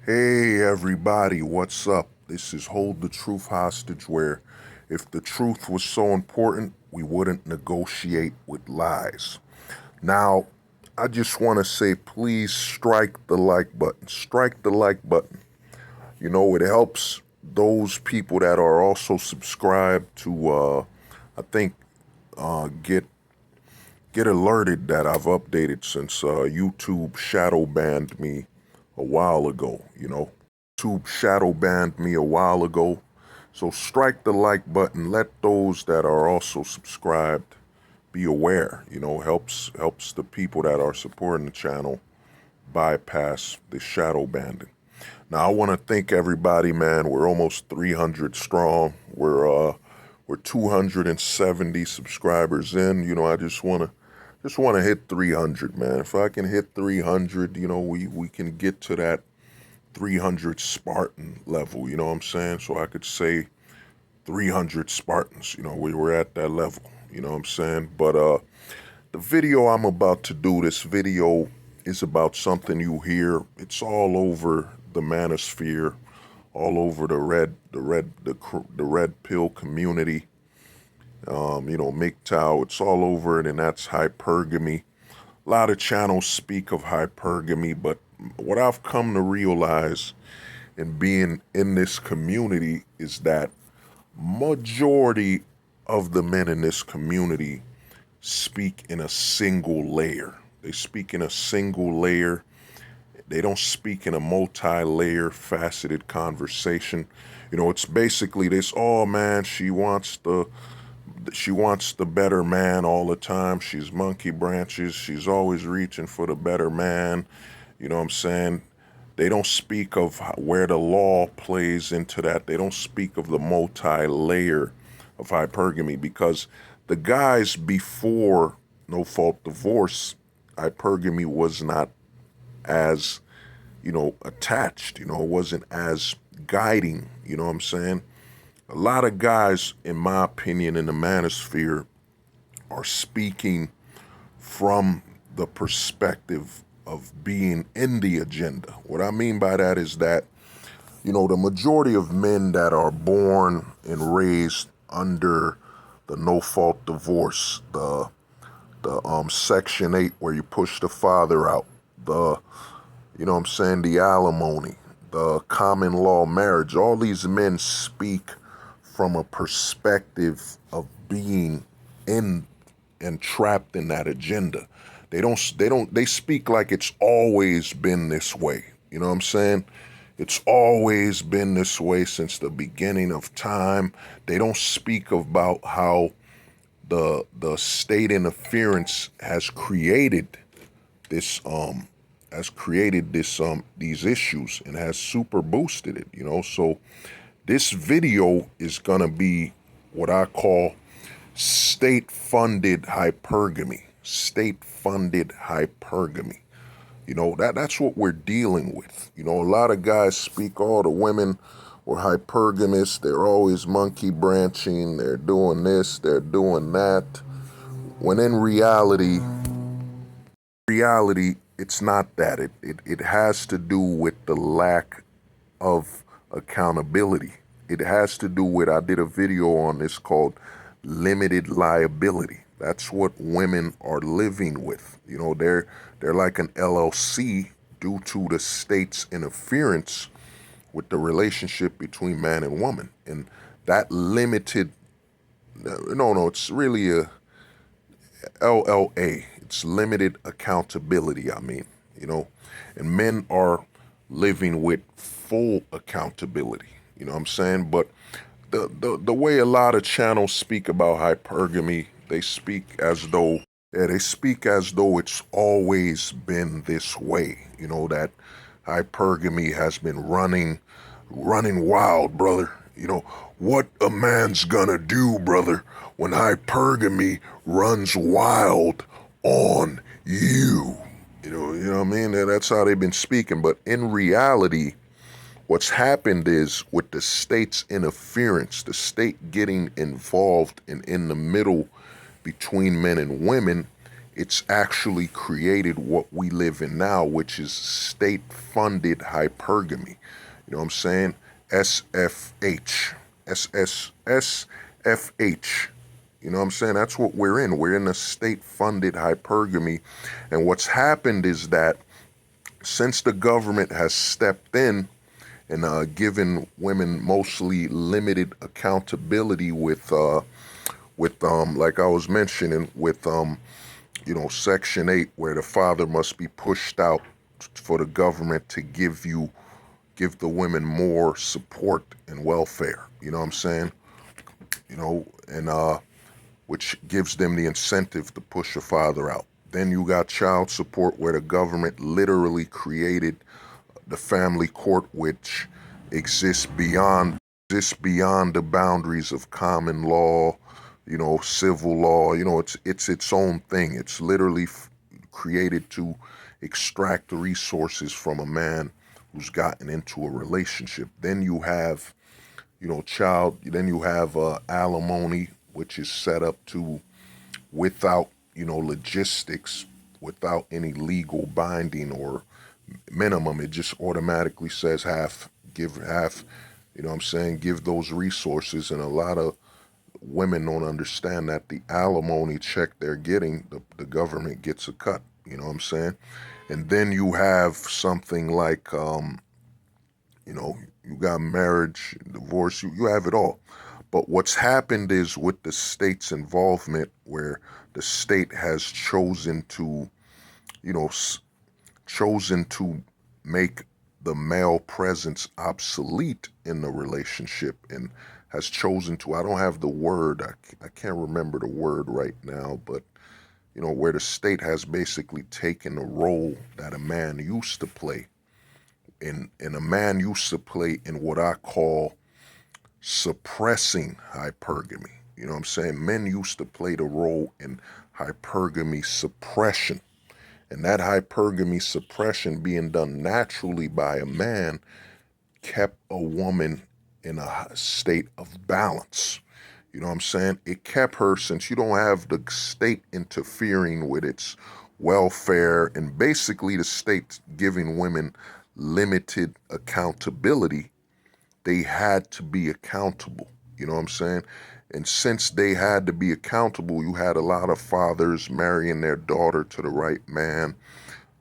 Hey everybody, what's up? This is Hold the Truth Hostage, where if the truth was so important, we wouldn't negotiate with lies. Now, I just want to say please strike the like button. Strike the like button. You know, it helps those people that are also subscribed to, I think, get alerted that I've updated since YouTube shadow banned me a while ago, YouTube shadow banned me a while ago. So strike the like button. Let those that are also subscribed be aware. Helps the people that are supporting the channel bypass the shadow banning. Now I want to thank everybody, man. We're almost 300 strong. We're 270 subscribers in. I just want to hit 300, man. If I can hit 300, we can get to that 300 Spartan level, you know what I'm saying? So I could say 300 Spartans, we were at that level, you know what I'm saying? But the video I'm about to do, this video is about something you hear. It's all over the manosphere, all over the red pill community. MGTOW, it's all over it, and that's hypergamy. A lot of channels speak of hypergamy, but what I've come to realize in being in this community is that majority of the men in this community speak in a single layer. They speak in a single layer. They don't speak in a multi-layer, faceted conversation. It's basically this, oh man, she wants the better man all the time. She's monkey branches. She's always reaching for the better man. You know what I'm saying? They don't speak of where the law plays into that. They don't speak of the multi-layer of hypergamy, because the guys before no fault divorce, hypergamy was not as, attached. It wasn't as guiding. You know what I'm saying? A lot of guys, in my opinion, in the manosphere are speaking from the perspective of being in the agenda. What I mean by that is that, the majority of men that are born and raised under the no-fault divorce, the Section 8 where you push the father out, the alimony, the common law marriage, all these men speak from a perspective of being in and trapped in that agenda. They speak like it's always been this way. You know what I'm saying? It's always been this way since the beginning of time. They don't speak about how the state interference has created this these issues and has super boosted it. So this video is gonna be what I call state-funded hypergamy. State-funded hypergamy. That's what we're dealing with. A lot of guys speak, oh, the women were hypergamous, they're always monkey branching, they're doing this, they're doing that. When in reality, it's not that. It has to do with the lack of accountability. It has to do with, I did a video on this called limited liability. That's what women are living with. They're like an LLC due to the state's interference with the relationship between man and woman. And that limited, no, it's really a LLA. It's limited accountability, and men are living with full accountability, you know what I'm saying? But the way a lot of channels speak about hypergamy, they speak as though it's always been this way, that hypergamy has been running wild, brother. What a man's gonna do, brother, when hypergamy runs wild on you. You know what I mean? That's how they've been speaking. But in reality, what's happened is, with the state's interference, the state getting involved and in the middle between men and women, it's actually created what we live in now, which is state-funded hypergamy. You know what I'm saying? SFH. SFH. You know what I'm saying? That's what we're in. We're in a state-funded hypergamy. And what's happened is that since the government has stepped in and given women mostly limited accountability with like I was mentioning with Section 8, where the father must be pushed out for the government to give the women more support and welfare. You know what I'm saying? And which gives them the incentive to push a father out. Then you got child support, where the government literally created the family court, which exists beyond the boundaries of common law, civil law. It's its own thing. It's literally created to extract the resources from a man who's gotten into a relationship. Then you have, then you have alimony, which is set up to, without, logistics, without any legal binding or minimum. It just automatically says half, give half, you know what I'm saying, give those resources. And a lot of women don't understand that the alimony check they're getting, the government gets a cut, you know what I'm saying? And then you have something like, you got marriage, divorce, you have it all. But what's happened is, with the state's involvement, where the state has chosen to, chosen to make the male presence obsolete in the relationship, and has chosen to, I don't have the word, I can't remember the word right now, but where the state has basically taken a role that a man used to play, and a man used to play in what I call suppressing hypergamy. You know what I'm saying? Men used to play the role in hypergamy suppression. And that hypergamy suppression, being done naturally by a man, kept a woman in a state of balance. You know what I'm saying? It kept her, since you don't have the state interfering with its welfare, and basically the state giving women limited accountability. They had to be accountable. You know what I'm saying? And since they had to be accountable, you had a lot of fathers marrying their daughter to the right man.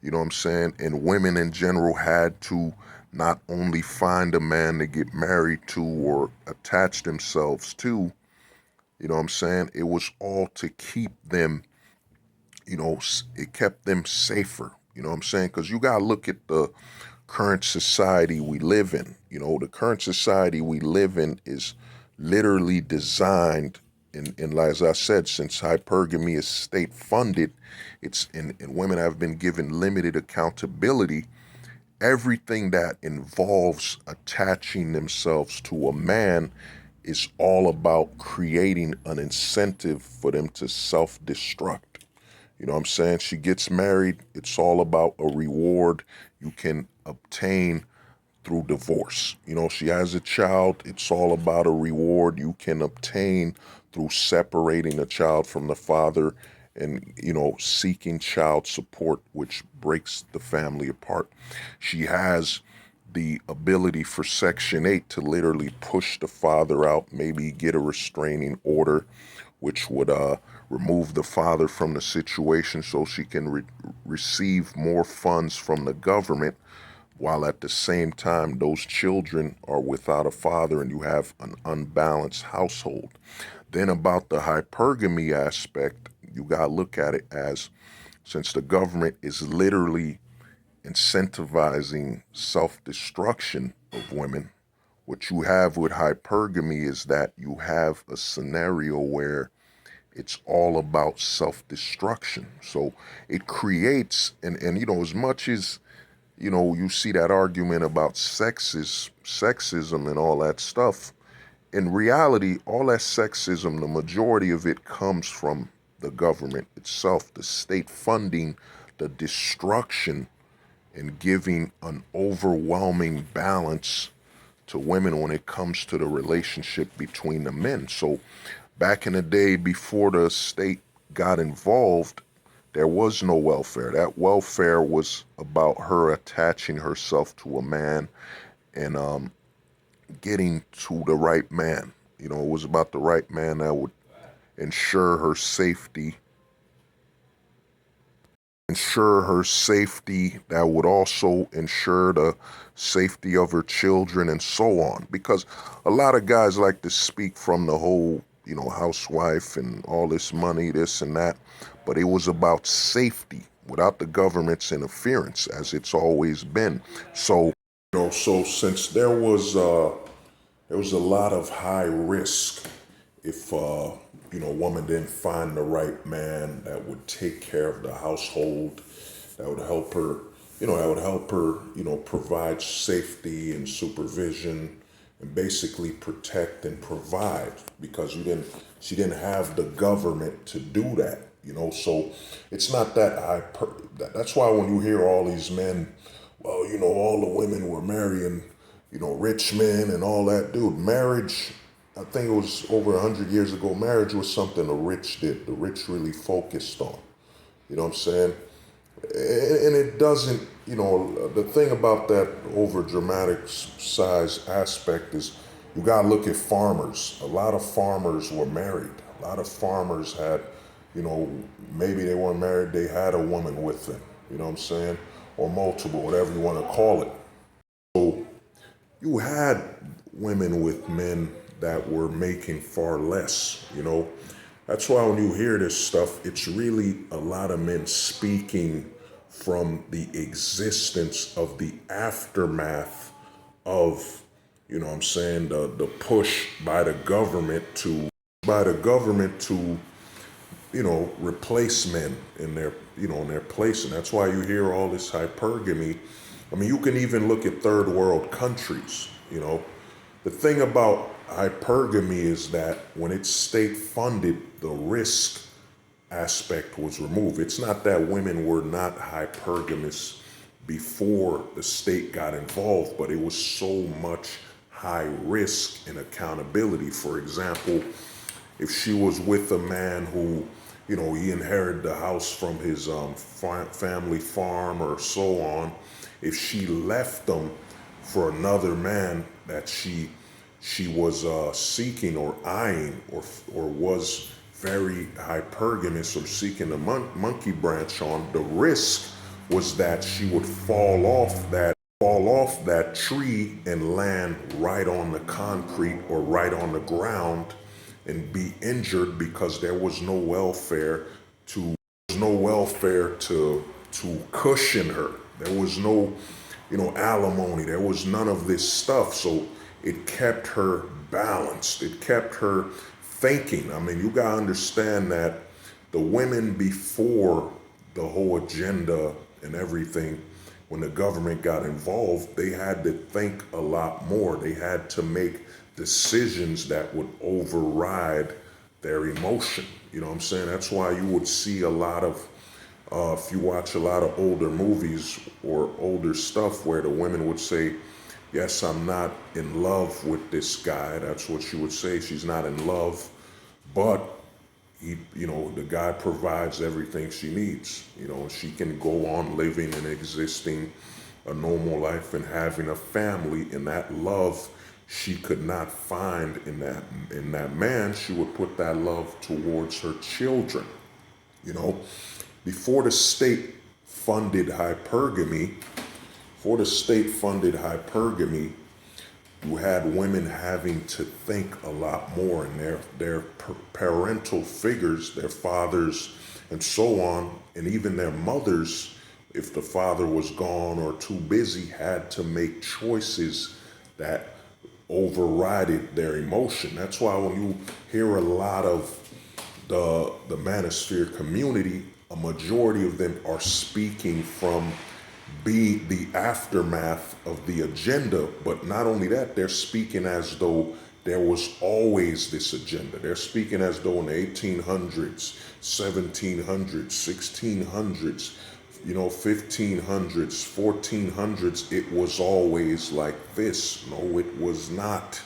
You know what I'm saying? And women in general had to not only find a man to get married to or attach themselves to, you know what I'm saying? It was all to keep them, it kept them safer. You know what I'm saying? Because you got to look at the current society we live in. The current society we live in is literally designed, and as I said, since hypergamy is state funded, and women have been given limited accountability. Everything that involves attaching themselves to a man is all about creating an incentive for them to self-destruct. You know what I'm saying? She gets married, it's all about a reward you can obtain through divorce. She has a child, it's all about a reward you can obtain through separating a child from the father and, seeking child support, which breaks the family apart. She has the ability for Section 8 to literally push the father out, maybe get a restraining order, which would remove the father from the situation so she can receive more funds from the government, while at the same time those children are without a father and you have an unbalanced household. Then about the hypergamy aspect, you got to look at it as, since the government is literally incentivizing self-destruction of women, what you have with hypergamy is that you have a scenario where it's all about self-destruction. So it creates, and as much as, you see that argument about sexism and all that stuff, in reality, all that sexism, the majority of it comes from the government itself, the state funding the destruction and giving an overwhelming balance to women when it comes to the relationship between the men. So back in the day, before the state got involved, there was no welfare. That welfare was about her attaching herself to a man and getting to the right man. You know, it was about the right man that would ensure her safety, that would also ensure the safety of her children and so on. Because a lot of guys like to speak from the whole, housewife and all this money, this and that, but it was about safety without the government's interference, as it's always been. So, so since there was a lot of high risk if a woman didn't find the right man that would take care of the household, that would help her, provide safety and supervision and basically protect and provide, because she didn't have the government to do that. So it's not that that's why when you hear all these men, well, all the women were marrying, rich men and all that. Dude, marriage, I think it was over 100 years ago, marriage was something the rich did. The rich really focused on. You know what I'm saying? And it doesn't, the thing about that over dramatic size aspect is you got to look at farmers. A lot of farmers were married. A lot of farmers had, maybe they weren't married, they had a woman with them. You know what I'm saying? Or multiple, whatever you want to call it. So you had women with men that were making far less. That's why when you hear this stuff, it's really a lot of men speaking from the existence of the aftermath of, the push by the government to replace men in their place. And that's why you hear all this hypergamy. I mean, you can even look at third world countries. The thing about hypergamy is that when it's state funded, the risk aspect was removed. It's not that women were not hypergamous before the state got involved, but it was so much high risk and accountability. For example, if she was with a man who, he inherited the house from his family farm or so on, if she left them for another man that she was seeking or eyeing, or was very hypergamous or seeking the monkey branch on, the risk was that she would fall off that tree and land right on the concrete or right on the ground and be injured, because there was no welfare to cushion her. There was no, alimony. There was none of this stuff. So it kept her balanced. It kept her thinking. I mean, you gotta understand that the women before the whole agenda and everything, when the government got involved, they had to think a lot more. They had to make decisions that would override their emotion. You know what I'm saying? That's why you would see a lot of, if you watch a lot of older movies or older stuff, where the women would say, yes, I'm not in love with this guy. That's what she would say. She's not in love, but the guy provides everything she needs. She can go on living and existing a normal life and having a family, and that love she could not find in that man. She would put that love towards her children. Before the state funded hypergamy, you had women having to think a lot more, and their parental figures, their fathers and so on, and even their mothers, if the father was gone or too busy, had to make choices that overrided their emotion. That's why when you hear a lot of the manosphere community, a majority of them are speaking from the aftermath of the agenda. But not only that, they're speaking as though there was always this agenda. They're speaking as though in the 1800s, 1700s, 1600s, 1500s, 1400s, it was always like this. No, it was not.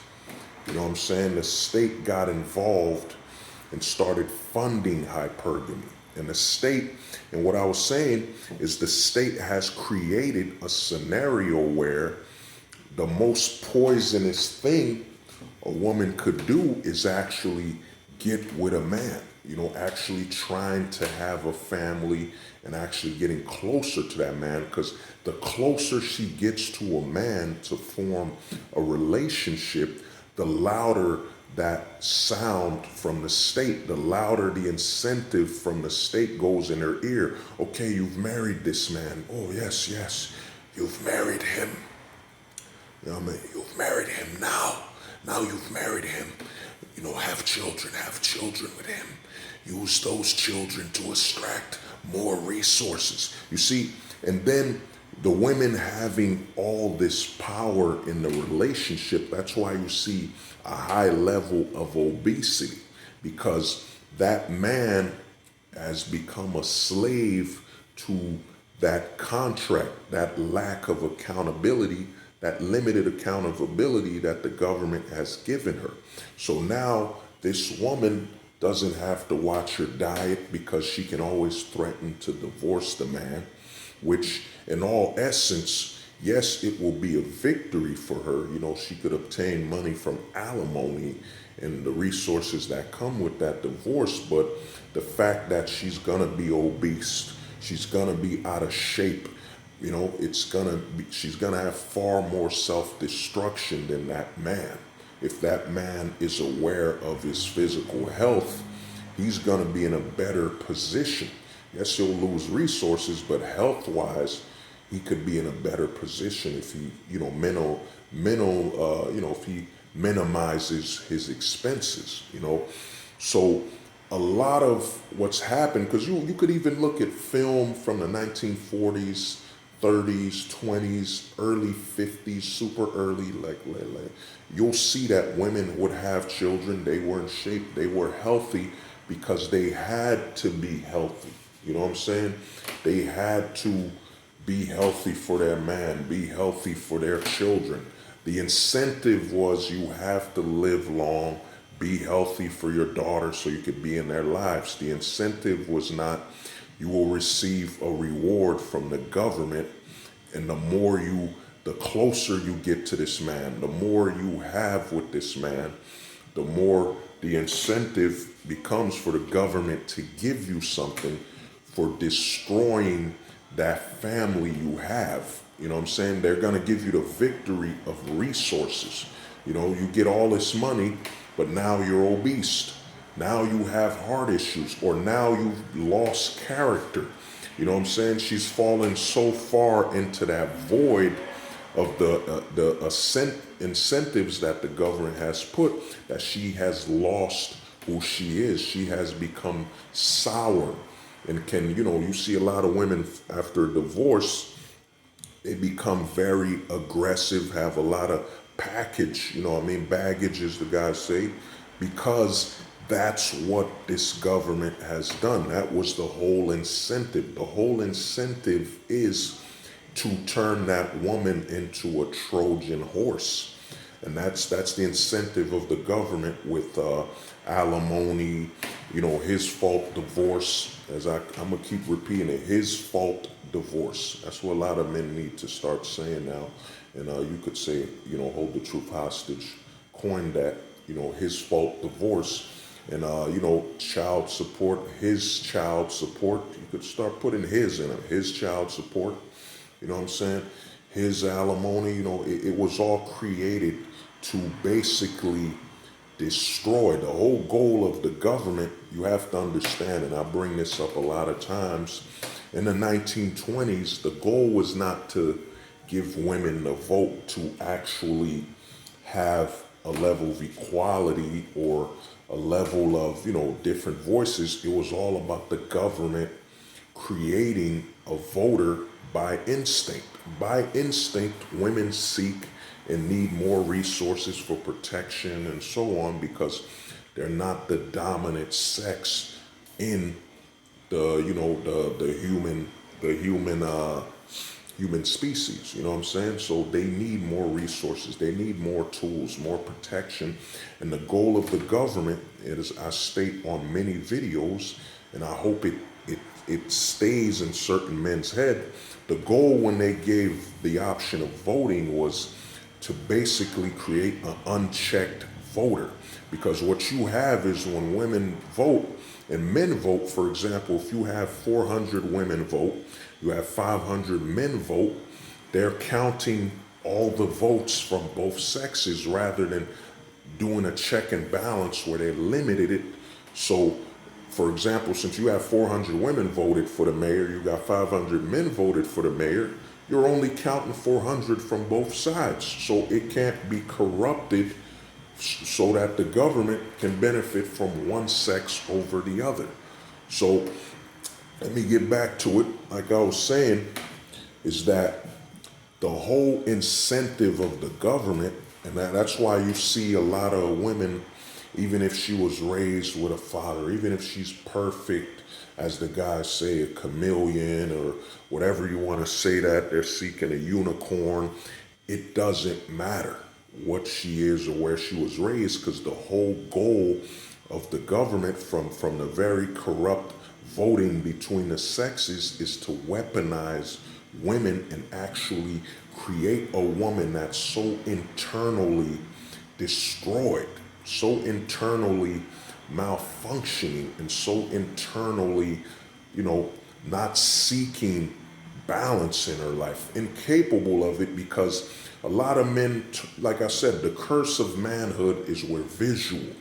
You know what I'm saying? The state got involved and started funding hypergamy. And the state, and what I was saying is the state has created a scenario where the most poisonous thing a woman could do is actually get with a man, actually trying to have a family and actually getting closer to that man, because the closer she gets to a man to form a relationship, the louder that sound from the state, the louder the incentive from the state goes in her ear. Okay, you've married this man. Oh, yes, yes, you've married him. You know what I mean? You've married him now. Now you've married him. Have children with him. Use those children to extract more resources. You see, and then the women having all this power in the relationship, that's why you see a high level of obesity, because that man has become a slave to that contract, that lack of accountability, that limited accountability that the government has given her. So now this woman doesn't have to watch her diet, because she can always threaten to divorce the man, which in all essence, yes, it will be a victory for her. She could obtain money from alimony and the resources that come with that divorce, but the fact that she's gonna be obese, she's gonna be out of shape, she's gonna have far more self-destruction than that man. If that man is aware of his physical health, he's gonna be in a better position. Yes, he'll lose resources, but health-wise, he could be in a better position if he, if he minimizes his expenses. So a lot of what's happened, because you could even look at film from the 1940s, 30s, 20s, early 50s, super early, like you'll see that women would have children. They were in shape, they were healthy because they had to be healthy. You know what I'm saying? They had to be healthy for their man, be healthy for their children. The incentive was you have to live long, be healthy for your daughter so you could be in their lives. The incentive was not you will receive a reward from the government, and the closer you get to this man, the more you have with this man, the more the incentive becomes for the government to give you something for destroying that family you have. You know what I'm saying? They're going to give you the victory of resources. You get all this money, but now you're obese. Now you have heart issues, or now you've lost character. You know what I'm saying? She's fallen so far into that void of the incentives that the government has put, that she has lost who she is. She has become sour. And you see a lot of women after divorce, they become very aggressive, have a lot of baggage, as the guys say, because that's what this government has done. That was the whole incentive. The whole incentive is to turn that woman into a Trojan horse. And that's the incentive of the government with alimony, his fault divorce. I'm gonna keep repeating it, his fault divorce. That's what a lot of men need to start saying now. And you could say, hold the truth hostage, coin that, his fault divorce. And child support, his child support. You could start putting his in it, his child support. You know what I'm saying? His alimony. It was all created to basically destroy. The whole goal of the government, you have to understand, and I bring this up a lot of times, in the 1920s, the goal was not to give women the vote, to actually have a level of equality or a level of, different voices. It was all about the government creating a voter by instinct. By instinct, women seek and need more resources for protection and so on, because they're not the dominant sex in the human species. You know what I'm saying? So they need more resources, they need more tools, more protection. And the goal of the government, as I state on many videos, and I hope it it stays in certain men's head. The goal when they gave the option of voting was to basically create an unchecked voter. Because what you have is when women vote and men vote, for example, if you have 400 women vote, you have 500 men vote, they're counting all the votes from both sexes rather than doing a check and balance where they limited it. So, for example, since you have 400 women voted for the mayor, you got 500 men voted for the mayor, you're only counting 400 from both sides. So it can't be corrupted so that the government can benefit from one sex over the other. So let me get back to it. Like I was saying, is that the whole incentive of the government, and that's why you see a lot of women, even if she was raised with a father, even if she's perfect, as the guys say, a chameleon or whatever you want to say, that they're seeking a unicorn, it doesn't matter what she is or where she was raised, because the whole goal of the government from the very corrupt voting between the sexes is to weaponize women and actually create a woman that's so internally destroyed, so internally malfunctioning, and so internally, not seeking balance in her life, incapable of it, because a lot of men, like I said, the curse of manhood is we're visual.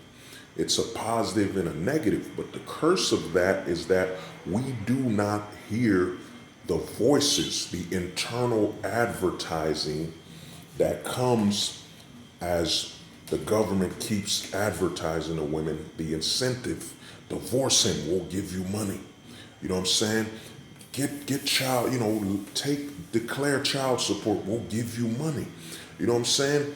It's a positive and a negative, but the curse of that is that we do not hear the voices, the internal advertising that comes as the government keeps advertising to women the incentive. Divorce him, we'll give you money. You know what I'm saying? Get child, declare child support, we'll give you money. You know what I'm saying?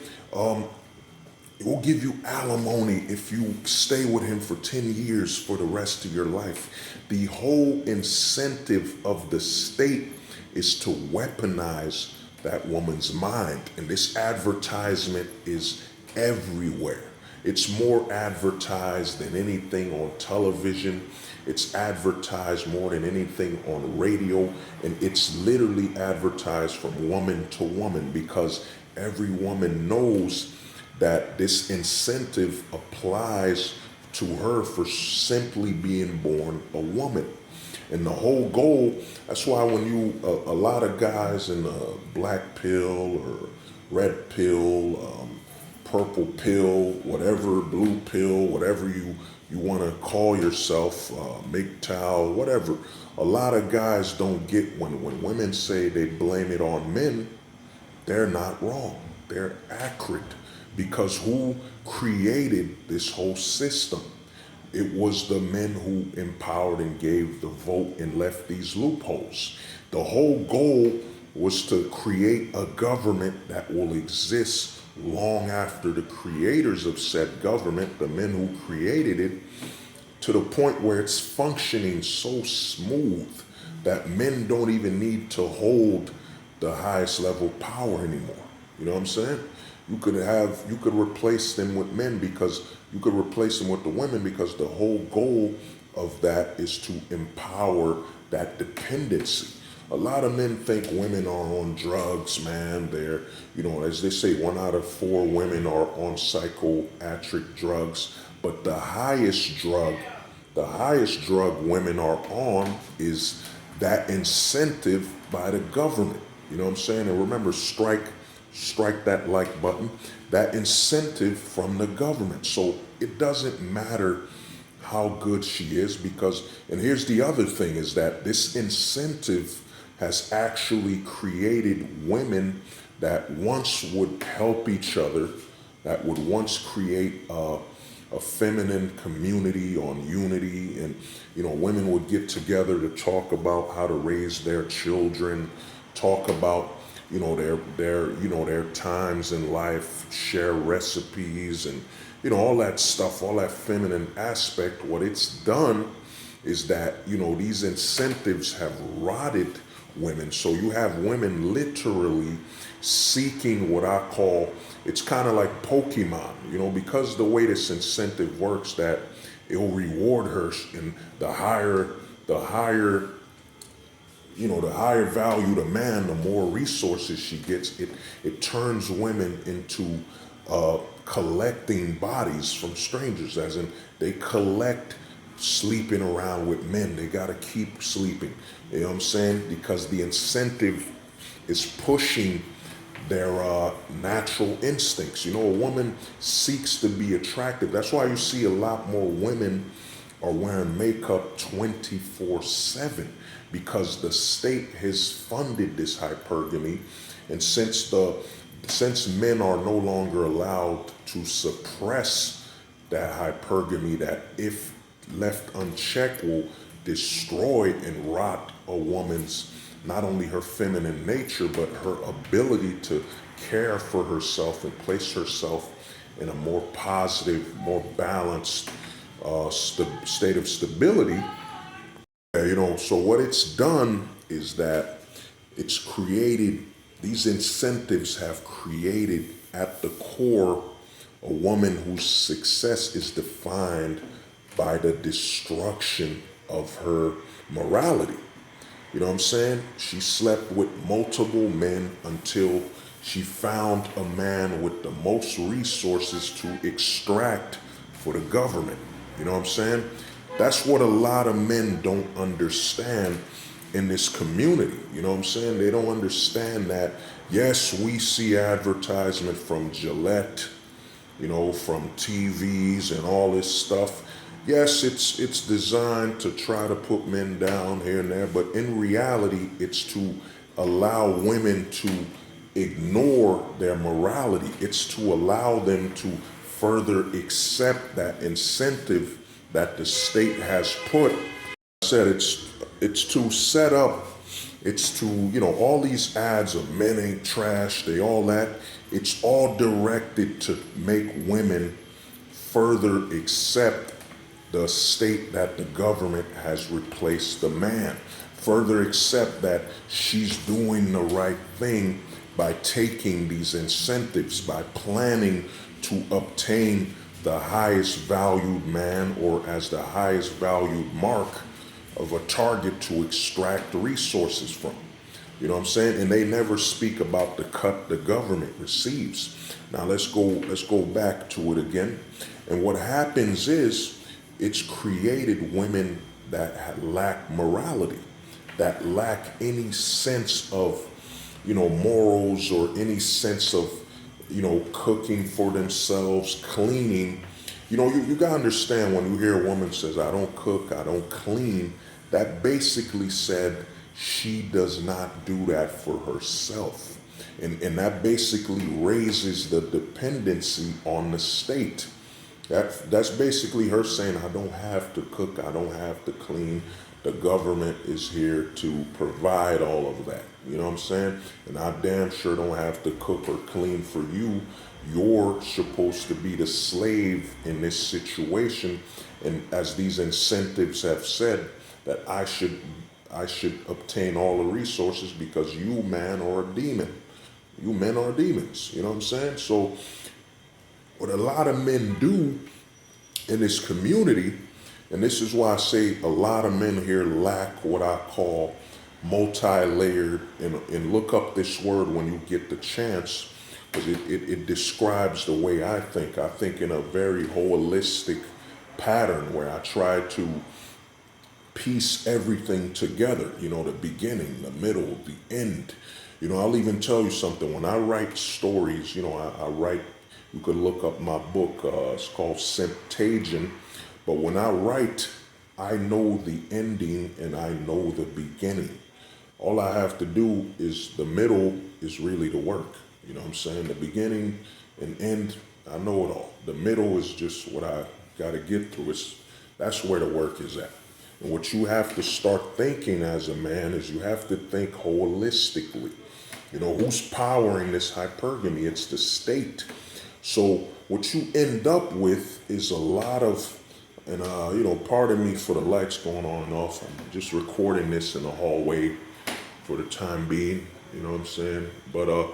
We'll give you alimony if you stay with him for 10 years for the rest of your life. The whole incentive of the state is to weaponize that woman's mind. And this advertisement is everywhere. It's more advertised than anything on television. It's advertised more than anything on radio. And it's literally advertised from woman to woman, because every woman knows that this incentive applies to her for simply being born a woman. And the whole goal, that's why when a lot of guys in the black pill or red pill, purple pill, whatever, blue pill, whatever you want to call yourself, MGTOW, whatever, a lot of guys don't get when women say they blame it on men, they're not wrong. They're accurate. Because who created this whole system? It was the men who empowered and gave the vote and left these loopholes. The whole goal was to create a government that will exist long after the creators of said government, the men who created it, to the point where it's functioning so smooth that men don't even need to hold the highest level power anymore. You know what I'm saying? You could replace them with men, because you could replace them with the women, because the whole goal of that is to empower that dependency. A lot of men think women are on drugs, man. They're, as they say, 1 out of 4 women are on psychiatric drugs. But the highest drug women are on is that incentive by the government. You know what I'm saying? And remember, strike that like button, that incentive from the government. So it doesn't matter how good she is, because, and here's the other thing, is that this incentive has actually created women that once would help each other, that would once create a feminine community on unity, and women would get together to talk about how to raise their children, talk about their times in life, share recipes, and all that stuff, all that feminine aspect. What it's done is that these incentives have rotted women. So you have women literally seeking what I call, it's kind of like Pokemon, because the way this incentive works, that it'll reward her, and the higher the higher value the man, the more resources she gets. It turns women into collecting bodies from strangers, as in they collect sleeping around with men. They got to keep sleeping. You know what I'm saying? Because the incentive is pushing their natural instincts. A woman seeks to be attractive. That's why you see a lot more women are wearing makeup 24/7, because the state has funded this hypergamy. And since men are no longer allowed to suppress that hypergamy, that if left unchecked will destroy and rot a woman's, not only her feminine nature, but her ability to care for herself and place herself in a more positive, more balanced state of stability. So what it's done is that it's created, these incentives have created at the core a woman whose success is defined by the destruction of her morality. You know what I'm saying? She slept with multiple men until she found a man with the most resources to extract for the government. You know what I'm saying? That's what a lot of men don't understand in this community. You know what I'm saying? They don't understand that, yes, we see advertisement from Gillette, from TVs and all this stuff. Yes, it's designed to try to put men down here and there, but in reality, it's to allow women to ignore their morality. It's to allow them to further accept that incentive that the state has put. I said it's to set up, it's to, all these ads of men ain't trash, they all that. It's all directed to make women further accept the state that the government has replaced the man. Further accept that she's doing the right thing by taking these incentives, by planning to obtain the highest valued man, or as the highest valued mark of a target to extract resources from. You know what I'm saying? And they never speak about the cut the government receives. Now let's go back to it again. And what happens is, it's created women that lack morality, that lack any sense of, morals, or any sense of, cooking for themselves, cleaning. You gotta understand, when you hear a woman says, I don't cook, I don't clean, that basically said she does not do that for herself. And that basically raises the dependency on the state. That's basically her saying, I don't have to cook, I don't have to clean. The government is here to provide all of that. You know what I'm saying? And I damn sure don't have to cook or clean for you. You're supposed to be the slave in this situation. And as these incentives have said, that I should obtain all the resources because you, man, are a demon. You men are demons. You know what I'm saying? So what a lot of men do in this community, and this is why I say a lot of men here lack what I call multi-layered, and look up this word when you get the chance, because it describes the way I think. I think in a very holistic pattern where I try to piece everything together, the beginning, the middle, the end. I'll even tell you something. When I write stories, I write, you could look up my book, it's called Temptation. But when I write, I know the ending and I know the beginning. All I have to do is, the middle is really the work. You know what I'm saying? The beginning and end, I know it all. The middle is just what I got to get through. That's where the work is at. And what you have to start thinking as a man is, you have to think holistically. Who's powering this hypergamy? It's the state. So what you end up with is a lot of, and pardon me for the lights going on and off. I'm just recording this in the hallway for the time being. You know what I'm saying? But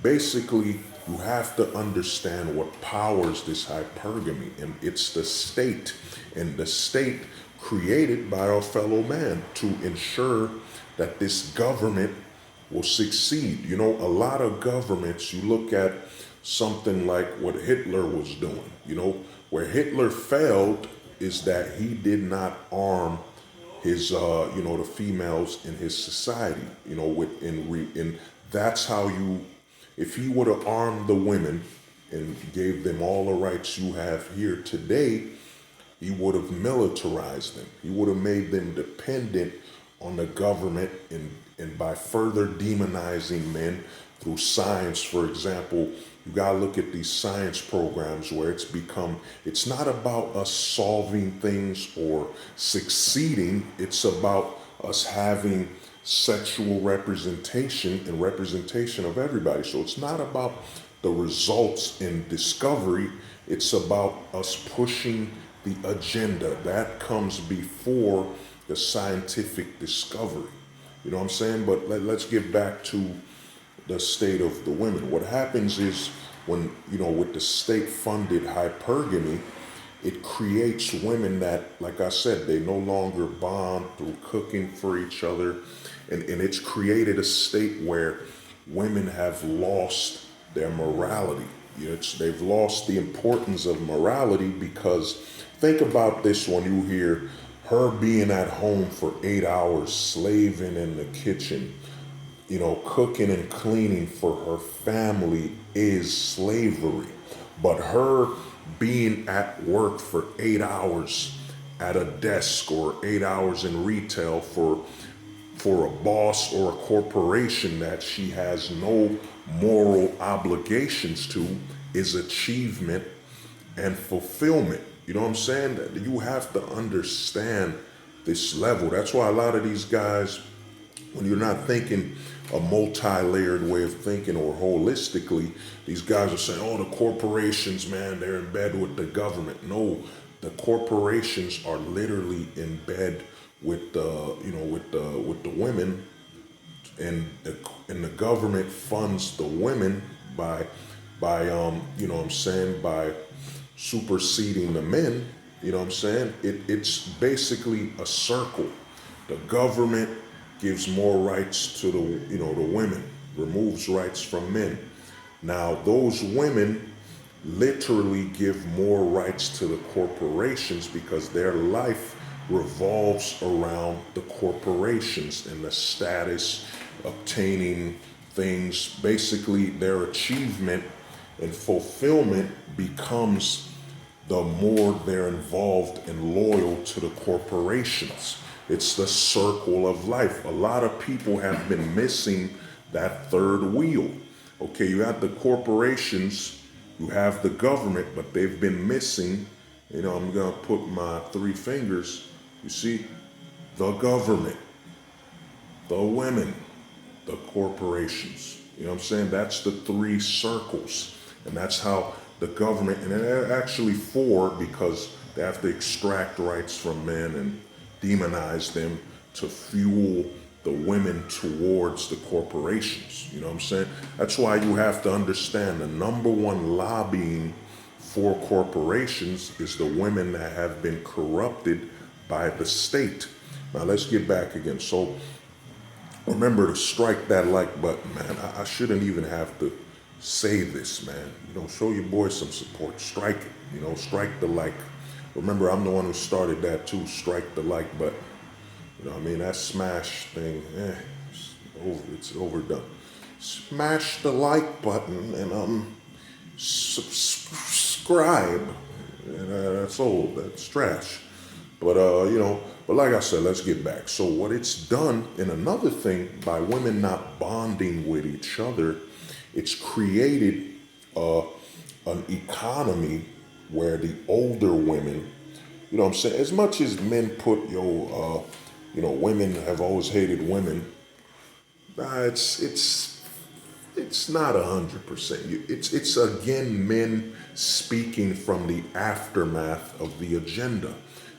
basically, you have to understand what powers this hypergamy, and it's the state. And the state created by our fellow man to ensure that this government will succeed. You know, a lot of governments, you look at something like what Hitler was doing, you know, where Hitler failed is that he did not arm his, the females in his society, in that's how you, if he would have armed the women and gave them all the rights you have here today, he would have militarized them. He would have made them dependent on the government, and by further demonizing men through science, for example, you gotta look at these science programs where it's not about us solving things or succeeding, it's about us having sexual representation and representation of everybody. So it's not about the results in discovery, it's about us pushing the agenda. That comes before the scientific discovery. You know what I'm saying? But let's get back to the state of the women. What happens is when, with the state-funded hypergamy, it creates women that, like I said, they no longer bond through cooking for each other. And it's created a state where women have lost their morality. They've lost the importance of morality because think about this when you hear her being at home for 8 hours, slaving in the kitchen, cooking and cleaning for her family is slavery. But her being at work for 8 hours at a desk or 8 hours in retail for a boss or a corporation that she has no moral obligations to is achievement and fulfillment. You know what I'm saying? You have to understand this level. That's why a lot of these guys, when you're not thinking a multi-layered way of thinking or holistically, these guys are saying, oh, the corporations, man, they're in bed with the government. No, the corporations are literally in bed with the women, and the government funds the women by by superseding the men. You know what I'm saying? It's basically a circle. The government gives more rights to the women, removes rights from men. Now those women literally give more rights to the corporations because their life revolves around the corporations and the status, obtaining things. Basically, their achievement and fulfillment becomes the more they're involved and loyal to the corporations. It's the circle of life. A lot of people have been missing that third wheel. Okay, you have the corporations, you have the government, but they've been missing. I'm gonna put my 3 fingers. You see, the government, the women, the corporations. You know what I'm saying? That's the 3 circles. And that's how the government, and they're actually 4 because they have to extract rights from men and demonize them to fuel the women towards the corporations. You know what I'm saying? That's why you have to understand the number one lobbying for corporations is the women that have been corrupted by the state. Now let's get back again. So remember to strike that like button, man. I shouldn't even have to say this, man. Show your boy some support. Strike it. Strike the like. Remember, I'm the one who started that too. Strike the like button. That smash thing, it's overdone. Smash the like button and subscribe. That's old. That's trash. But but like I said, let's get back. So what it's done, and another thing, by women not bonding with each other, it's created an economy where the older women, as much as men put women have always hated women. It's not 100%. It's again men speaking from the aftermath of the agenda.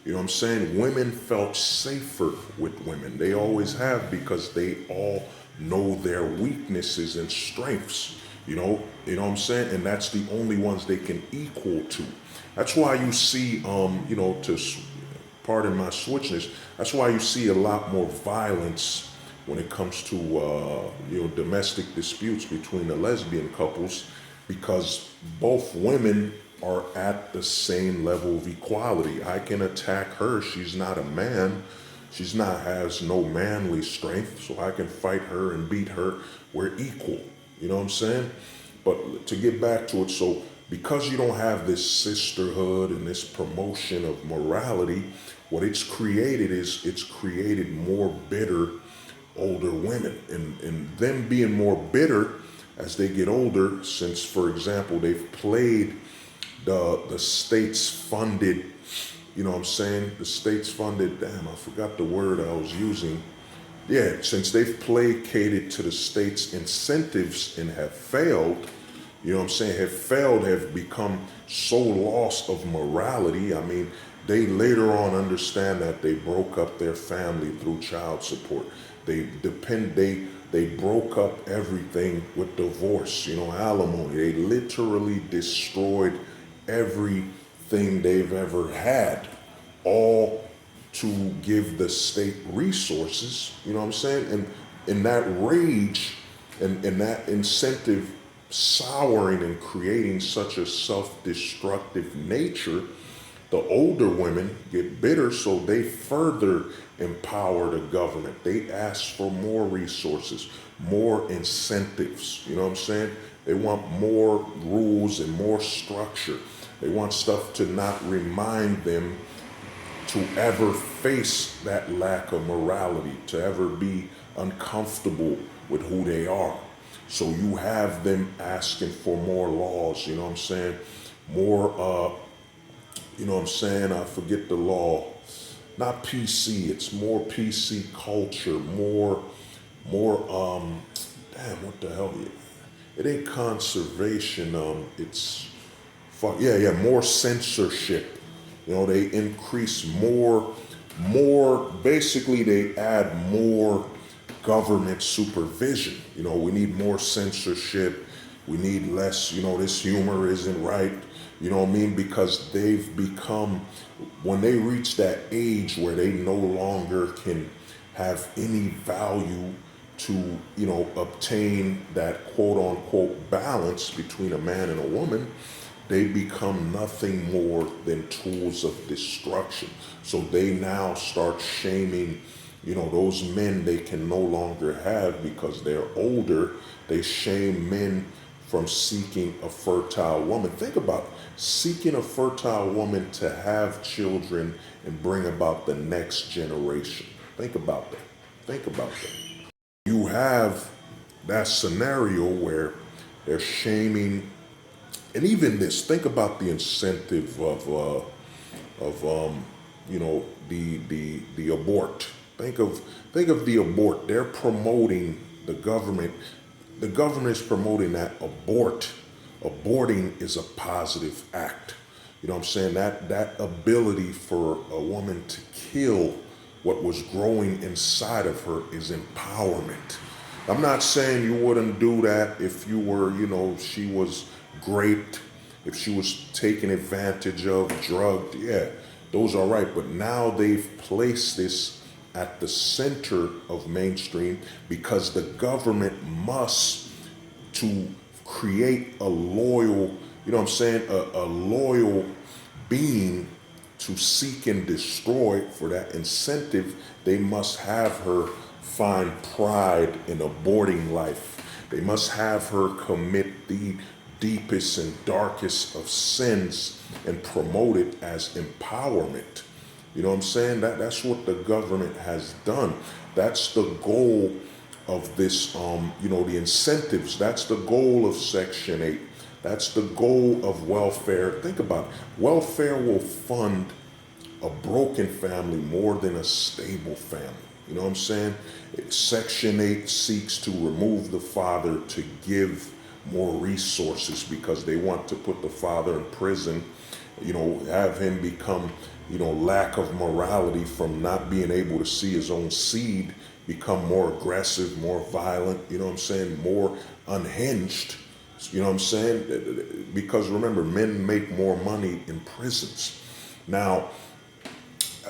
You know what I'm saying? Women felt safer with women. They always have because they all know their weaknesses and strengths. You know what I'm saying? And that's the only ones they can equal to. That's why you see, pardon my switchness, that's why you see a lot more violence when it comes to domestic disputes between the lesbian couples, because both women are at the same level of equality. I can attack her. She's not a man. She's not has no manly strength, so I can fight her and beat her. We're equal. You know what I'm saying? But to get back to it, so because you don't have this sisterhood and this promotion of morality, what it's created is it's created more bitter older women, and them being more bitter as they get older, since for example they've played the states funded, you know what I'm saying, the states funded, damn, I forgot the word I was using. Yeah, since they've placated to the state's incentives and have failed, you know what I'm saying, have become so lost of morality. I mean, they later on understand that they broke up their family through child support. They broke up everything with divorce, alimony. They literally destroyed everything they've ever had, all to give the state resources, you know what I'm saying? And in that rage and that incentive souring and creating such a self-destructive nature, the older women get bitter, so they further empower the government. They ask for more resources, more incentives, you know what I'm saying? They want more rules and more structure. They want stuff to not remind them to ever face that lack of morality, to ever be uncomfortable with who they are. So you have them asking for more laws, you know what I'm saying? More, you know what I'm saying? I forget the law. Not PC, it's more PC culture, damn, what the hell? It ain't conservation, it's, more censorship. They increase basically they add more government supervision. We need more censorship. We need less, this humor isn't right. You know what I mean? Because they've become, when they reach that age where they no longer can have any value to, obtain that quote unquote balance between a man and a woman, they become nothing more than tools of destruction. So they now start shaming, those men they can no longer have because they're older. They shame men from seeking a fertile woman. Think about it. Seeking a fertile woman to have children and bring about the next generation. Think about that. Think about that. You have that scenario where they're shaming, and even this. Think about the incentive of the abort. Think of the abort. They're promoting the government. The government is promoting that aborting is a positive act. You know what I'm saying? That ability for a woman to kill what was growing inside of her is empowerment. I'm not saying you wouldn't do that if you were, she was raped, if she was taken advantage of, drugged, yeah, those are right. But now they've placed this at the center of mainstream because the government must, to create a loyal, you know what I'm saying, a loyal being to seek and destroy. For that incentive, they must have her find pride in aborting life. They must have her commit the deepest and darkest of sins and promote it as empowerment. You know what I'm saying? That's what the government has done. That's the goal of this, the incentives. That's the goal of Section 8. That's the goal of welfare. Think about it. Welfare will fund a broken family more than a stable family. You know what I'm saying? Section 8 seeks to remove the father to give more resources because they want to put the father in prison, have him become, lack of morality from not being able to see his own seed, become more aggressive, more violent, you know what I'm saying, more unhinged, you know what I'm saying? Because remember, men make more money in prisons. Now,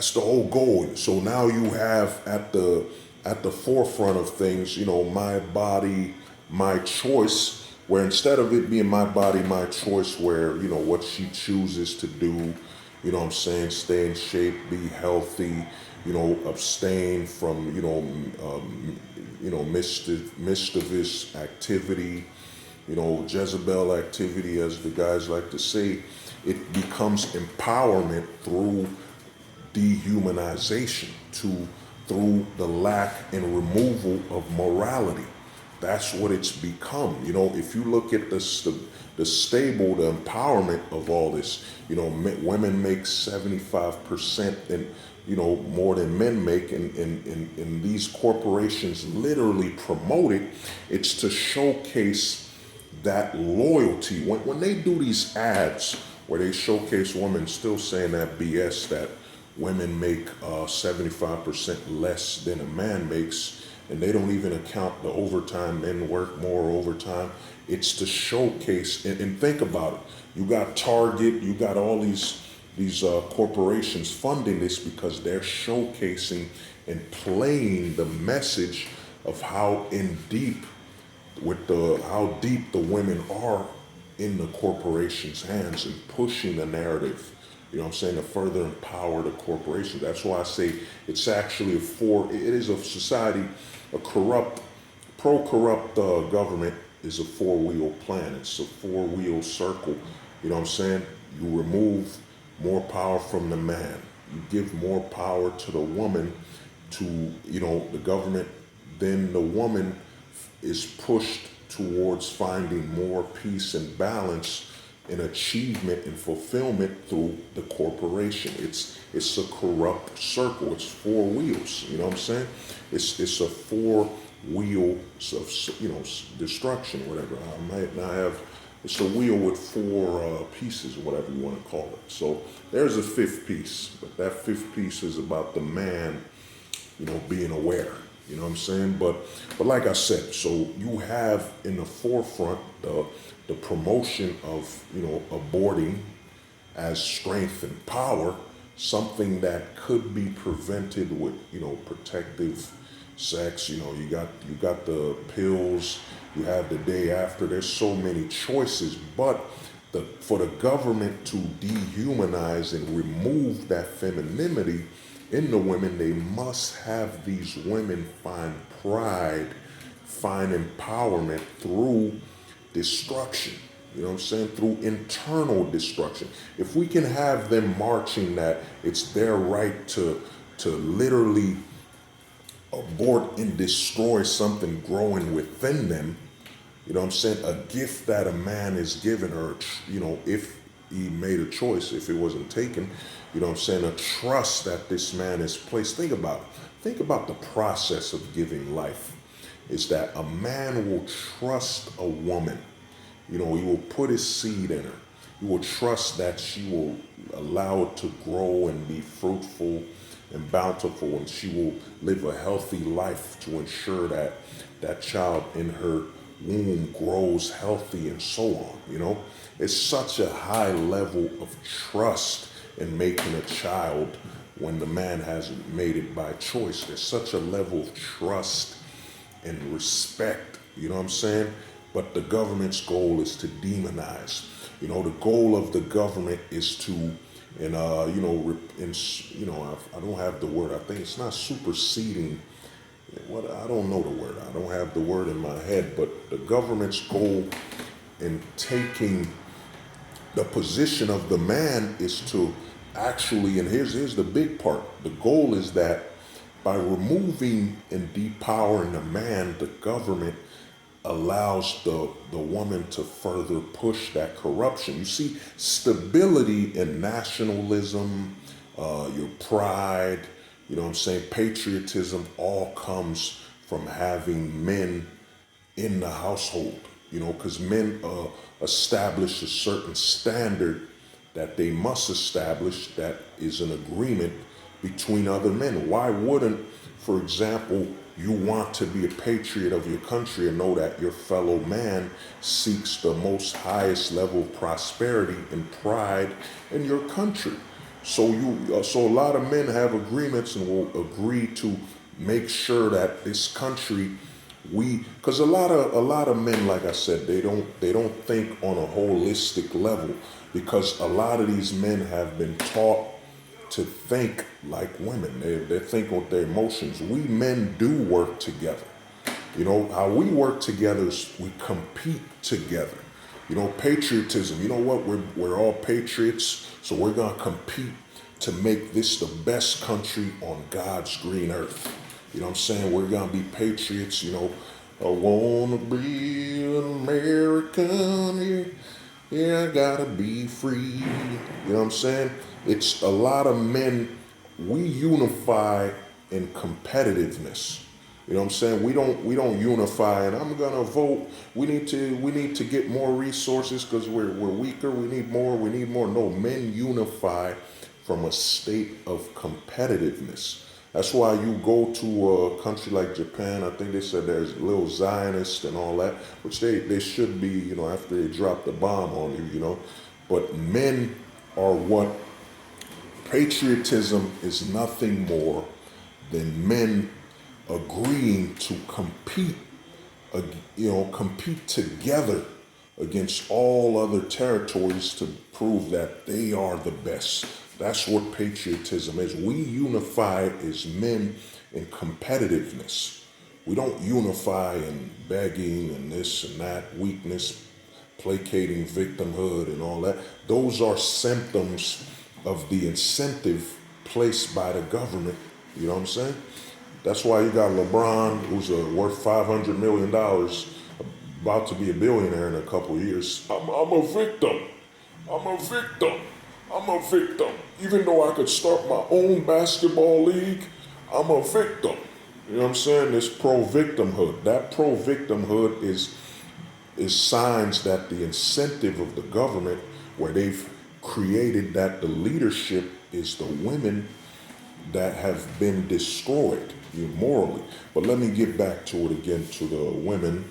That's the whole goal. So now you have at the forefront of things, my body, my choice, where instead of it being my body, my choice, where, what she chooses to do, what I'm saying, stay in shape, be healthy, abstain from, mischievous activity, Jezebel activity, as the guys like to say, it becomes empowerment through dehumanization, through the lack and removal of morality. That's what it's become. If you look at the stable, the empowerment of all this, women make 75% and more than men make, and these corporations literally promote it. It's to showcase that loyalty. When they do these ads where they showcase women, still saying that BS that women make 75% less than a man makes, and they don't even account the overtime. Men work more overtime. It's to showcase, and think about it. You got Target, you got all these corporations funding this because they're showcasing and playing the message of how deep the women are in the corporation's hands and pushing the narrative, to further empower the corporation. That's why I say it's actually it is a society, a pro-corrupt government is a four-wheel plan. It's a four-wheel circle. You remove more power from the man. You give more power to the woman, to, the government. Then the woman is pushed towards finding more peace and balance and achievement and fulfillment through the corporation. It's a corrupt circle. It's four wheels. It's a four wheel of destruction, whatever. I might not have. It's a wheel with four pieces, whatever you want to call it. So there's a fifth piece, but that fifth piece is about the man, being aware. But like I said, so you have in the forefront the promotion of, aborting as strength and power, something that could be prevented with, protective sex. You got the pills, you have the day after. There's so many choices, but for the government to dehumanize and remove that femininity in the women, they must have these women find pride, find empowerment through destruction. Through internal destruction. If we can have them marching that it's their right to literally abort and destroy something growing within them, a gift that a man is given, or, if he made a choice, if it wasn't taken, a trust that this man is placed. Think about it. Think about the process of giving life. Is that a man will trust a woman. He will put his seed in her. He will trust that she will allow it to grow and be fruitful and bountiful, and she will live a healthy life to ensure that that child in her womb grows healthy and so on. It's such a high level of trust in making a child when the man hasn't made it by choice. There's such a level of trust and respect, But the government's goal is to demonize. The goal of the government is to, and I don't have the word. I think it's not superseding. I don't know the word. I don't have the word in my head. But the government's goal in taking the position of the man is to actually, and here's the big part. The goal is that by removing and depowering the man, the government allows the woman to further push that corruption. You see, stability and nationalism, your pride, patriotism, all comes from having men in the household, because men establish a certain standard that they must establish, that is an agreement between other men. Why wouldn't, for example, you want to be a patriot of your country and know that your fellow man seeks the most highest level of prosperity and pride in your country? So a lot of men have agreements and will agree to make sure that this country, because a lot of men, like I said, they don't think on a holistic level, because a lot of these men have been taught to think like women. They think with their emotions. We men do work together. How we work together is we compete together. Patriotism. You know what? We're all patriots, so we're gonna compete to make this the best country on God's green earth. You know what I'm saying? We're gonna be patriots. I wanna be an American. Yeah, yeah, I gotta be free. You know what I'm saying? It's a lot of men. We unify in competitiveness. You know what I'm saying? We don't unify, and I'm gonna vote. We need to get more resources because we're weaker. We need more. No, men unify from a state of competitiveness. That's why you go to a country like Japan. I think they said there's little Zionists and all that, which they should be. After they drop the bomb on you. But men are what patriotism is nothing more than men agreeing to compete together against all other territories to prove that they are the best. That's what patriotism is. We unify as men in competitiveness. We don't unify in begging and this and that, weakness, placating victimhood and all that. Those are symptoms of the incentive placed by the government. You know what I'm saying? That's why you got LeBron, who's worth $500 million, about to be a billionaire in a couple of years. I'm a victim. I'm a victim. I'm a victim. Even though I could start my own basketball league, I'm a victim. You know what I'm saying? This pro-victimhood. That pro-victimhood is signs that the incentive of the government, where they've created that the leadership is the women that have been destroyed morally. But let me get back to it again, to the women.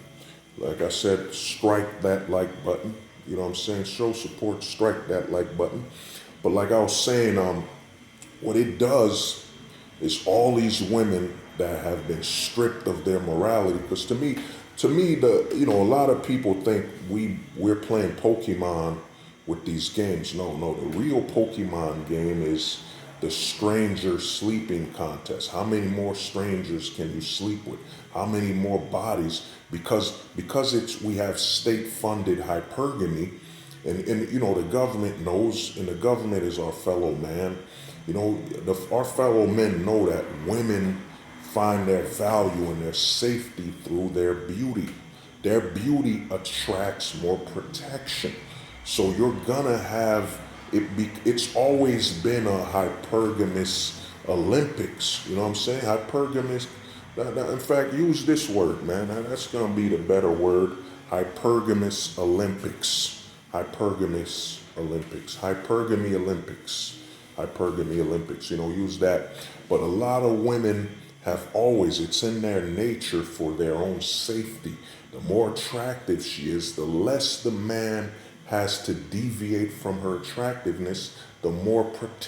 Like I said, strike that like button. You know what I'm saying? Show support, strike that like button. But like I was saying, what it does is all these women that have been stripped of their morality. Because to me, a lot of people think we're playing Pokemon with these games. No, the real Pokemon game is the stranger sleeping contest. How many more strangers can you sleep with? How many more bodies? Because we have state funded hypergamy, and the government knows, and the government is our fellow man. Our fellow men know that women find their value and their safety through their beauty. Their beauty attracts more protection. So you're gonna have it's always been a hypergamous Olympics. You know what I'm saying? Hypergamous. In fact, use this word, man. That's gonna be the better word. Hypergamous Olympics. Hypergamous Olympics. Hypergamy Olympics. Hypergamy Olympics. Use that. But a lot of women have always, it's in their nature for their own safety. The more attractive she is, the less the man has to deviate from her attractiveness, the more protect